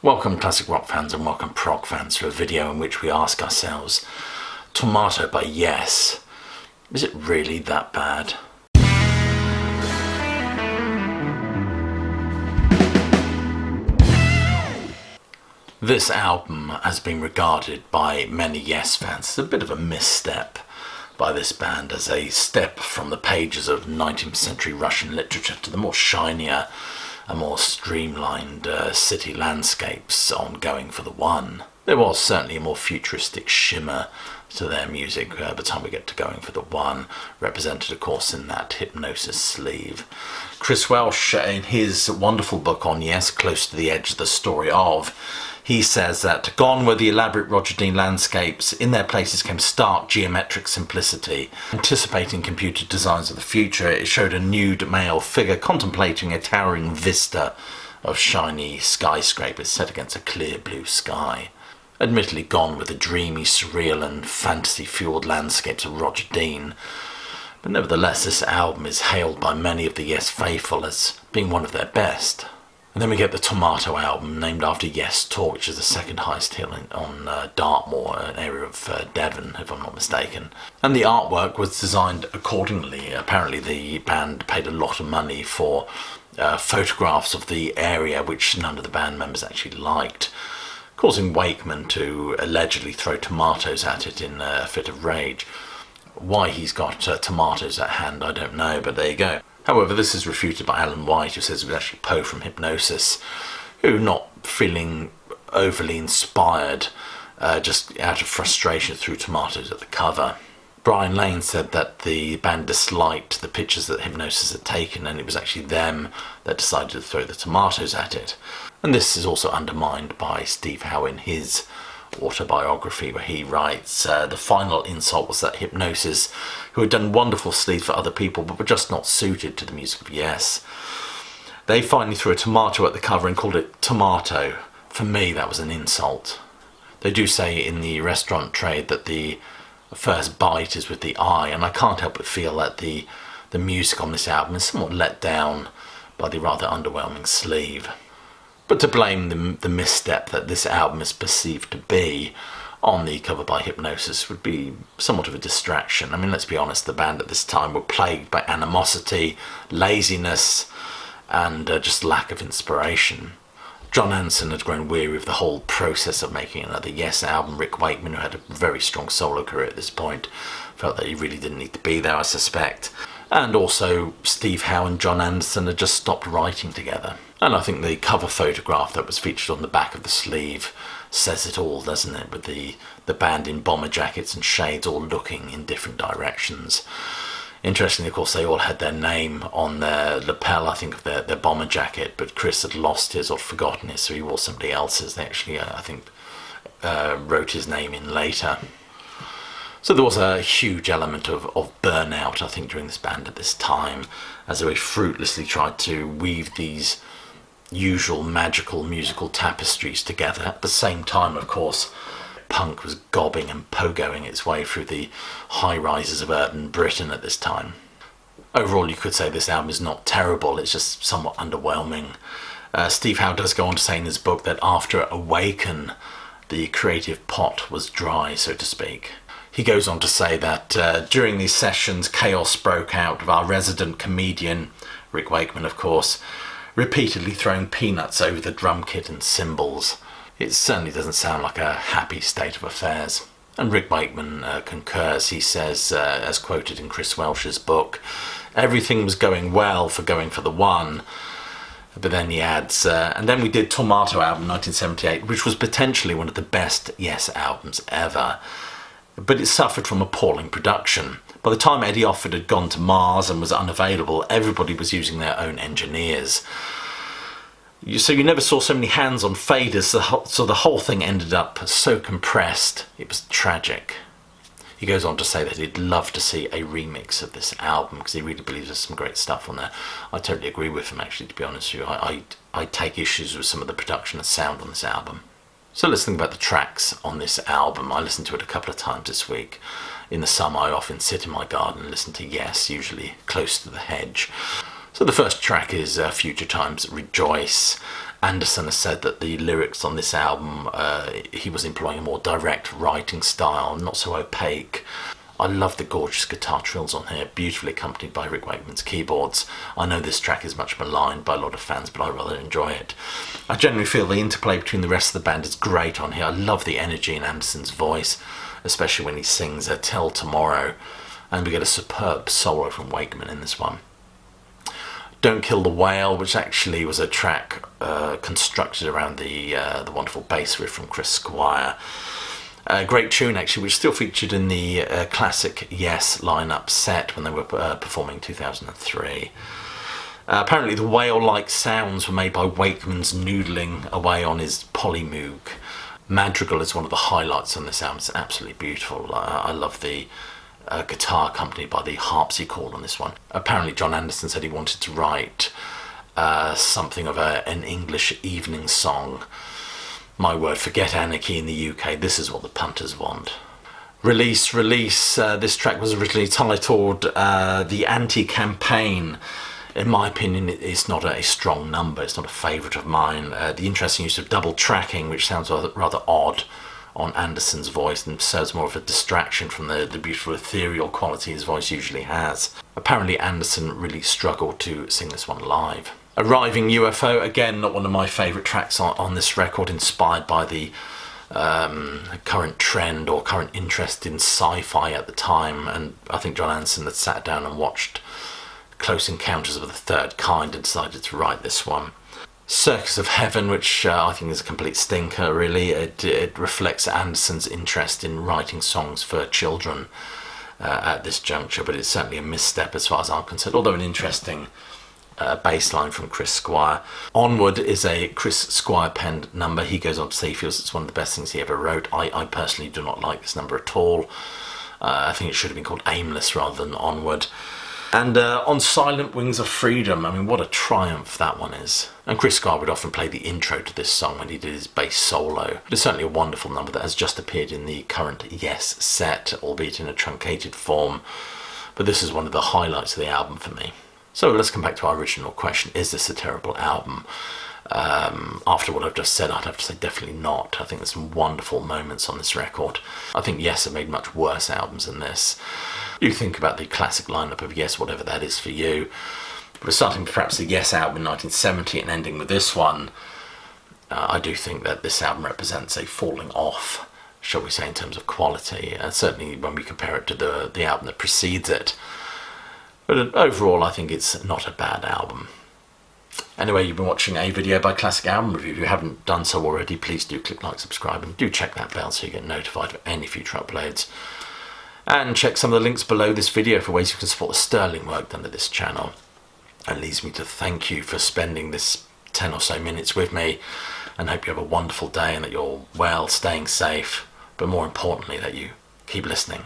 Welcome classic rock fans and welcome prog fans to a video in which we ask ourselves, Tormato by Yes, is it really that bad? This album has been regarded by many Yes fans as a bit of a misstep by this band, as a step from the pages of 19th century Russian literature to the more shinier and more streamlined city landscapes on Going for the One. There was certainly a more futuristic shimmer to their music by the time we get to Going for the One, represented of course in that Hypnosis sleeve. Chris Welsh, in his wonderful book on Yes, Close to the Edge, the Story of, he says that gone were the elaborate Roger Dean landscapes, in their places came stark geometric simplicity. Anticipating computer designs of the future, it showed a nude male figure contemplating a towering vista of shiny skyscrapers set against a clear blue sky. Admittedly gone with the dreamy, surreal and fantasy-fueled landscapes of Roger Dean, but nevertheless this album is hailed by many of the Yes faithful as being one of their best. And then we get the Tormato album, named after Yes Tor, which is the second highest hill on Dartmoor, an area of Devon, if I'm not mistaken. And the artwork was designed accordingly. Apparently the band paid a lot of money for photographs of the area, which none of the band members actually liked, causing Wakeman to allegedly throw tomatoes at it in a fit of rage. Why he's got tomatoes at hand, I don't know, but there you go. However, this is refuted by Alan White, who says it was actually Poe from Hypnosis, who, not feeling overly inspired, just out of frustration threw tomatoes at the cover. Brian Lane said that the band disliked the pictures that Hypnosis had taken, and it was actually them that decided to throw the tomatoes at it. And this is also undermined by Steve Howe in his autobiography, where he writes, the final insult was that Hypnosis, who had done wonderful sleeves for other people but were just not suited to the music of Yes, they finally threw a tomato at the cover and called it Tormato. For me, that was an insult. They do say in the restaurant trade that the first bite is with the eye, and I can't help but feel that the music on this album is somewhat let down by the rather underwhelming sleeve. But to blame the misstep that this album is perceived to be on the cover by Hypnosis would be somewhat of a distraction. I mean, let's be honest, the band at this time were plagued by animosity, laziness, and just lack of inspiration. John Anderson had grown weary of the whole process of making another Yes album. Rick Wakeman, who had a very strong solo career at this point, felt that he really didn't need to be there, I suspect. And also, Steve Howe and John Anderson had just stopped writing together. And I think the cover photograph that was featured on the back of the sleeve says it all, doesn't it? With the band in bomber jackets and shades all looking in different directions. Interestingly, of course, they all had their name on their lapel, I think, of their bomber jacket, but Chris had lost his or forgotten his, so he wore somebody else's. They actually, I think, wrote his name in later. So there was a huge element of burnout, I think, during this band at this time, as they fruitlessly tried to weave these usual magical musical tapestries together. At the same time, of course, punk was gobbing and pogoing its way through the high rises of urban Britain at this time. Overall, you could say this album is not terrible, it's just somewhat underwhelming. Steve Howe does go on to say in his book that after Awaken, the creative pot was dry, so to speak. He goes on to say that during these sessions, chaos broke out, with our resident comedian, Rick Wakeman of course, repeatedly throwing peanuts over the drum kit and cymbals. It certainly doesn't sound like a happy state of affairs. And Rick Wakeman concurs. He says, as quoted in Chris Welsh's book, everything was going well for Going for the One. But then he adds, and then we did Tormato album 1978, which was potentially one of the best Yes albums ever. But it suffered from appalling production. By the time Eddie Offord had gone to Mars and was unavailable, everybody was using their own engineers. So you never saw so many hands on faders, so the whole thing ended up so compressed, it was tragic. He goes on to say that he'd love to see a remix of this album, because he really believes there's some great stuff on there. I totally agree with him, actually, to be honest with you. I take issues with some of the production and sound on this album. So let's think about the tracks on this album. I listened to it a couple of times this week. In the summer, I often sit in my garden and listen to Yes, usually Close to the Hedge. So the first track is Future Times Rejoice, Anderson has said that the lyrics on this album, he was employing a more direct writing style, not so opaque. I love the gorgeous guitar trills on here, beautifully accompanied by Rick Wakeman's keyboards. I know this track is much maligned by a lot of fans, but I rather enjoy it. I generally feel the interplay between the rest of the band is great on here. I love the energy in Anderson's voice, especially when he sings Tell Tomorrow, and we get a superb solo from Wakeman in this one. Don't Kill the Whale, which actually was a track constructed around the wonderful bass riff from Chris Squire. A great tune, actually, which still featured in the classic Yes lineup set when they were performing in 2003. Apparently, the whale-like sounds were made by Wakeman's noodling away on his polymoog. Madrigal is one of the highlights on this album. It's absolutely beautiful. I love the guitar accompanied by the harpsichord on this one. Apparently, John Anderson said he wanted to write something of an English evening song. My word, forget Anarchy in the UK, this is what the punters want. Release, this track was originally titled The Anti-Campaign. In my opinion, it's not a strong number, it's not a favourite of mine. The interesting use of double tracking, which sounds rather odd on Anderson's voice and serves more of a distraction from the beautiful ethereal quality his voice usually has. Apparently Anderson really struggled to sing this one live. Arriving UFO, again, not one of my favourite tracks on this record, inspired by the current trend or current interest in sci-fi at the time, and I think John Anderson had sat down and watched Close Encounters of the Third Kind and decided to write this one. Circus of Heaven, which I think is a complete stinker, really. It reflects Anderson's interest in writing songs for children at this juncture, but it's certainly a misstep as far as I'm concerned, although an interesting bass line from Chris Squire. Onward is a Chris Squire penned number. He goes on to say he feels it's one of the best things he ever wrote. I personally do not like this number at all. I think it should have been called Aimless rather than Onward. And on Silent Wings of Freedom, I mean, what a triumph that one is. And Chris Squire would often play the intro to this song when he did his bass solo. But it's certainly a wonderful number that has just appeared in the current Yes set, albeit in a truncated form. But this is one of the highlights of the album for me. So let's come back to our original question. Is this a terrible album? After what I've just said, I'd have to say definitely not. I think there's some wonderful moments on this record. I think Yes have made much worse albums than this. You think about the classic lineup of Yes, whatever that is for you. But starting with perhaps the Yes album in 1970 and ending with this one, I do think that this album represents a falling off, shall we say, in terms of quality. Certainly when we compare it to the album that precedes it. But overall, I think it's not a bad album. Anyway, you've been watching a video by Classic Album Review. If you haven't done so already, please do click like, subscribe, and do check that bell so you get notified of any future uploads. And check some of the links below this video for ways you can support the sterling work done to this channel. It leaves me to thank you for spending this 10 or so minutes with me, and hope you have a wonderful day and that you're well, staying safe, but more importantly that you keep listening.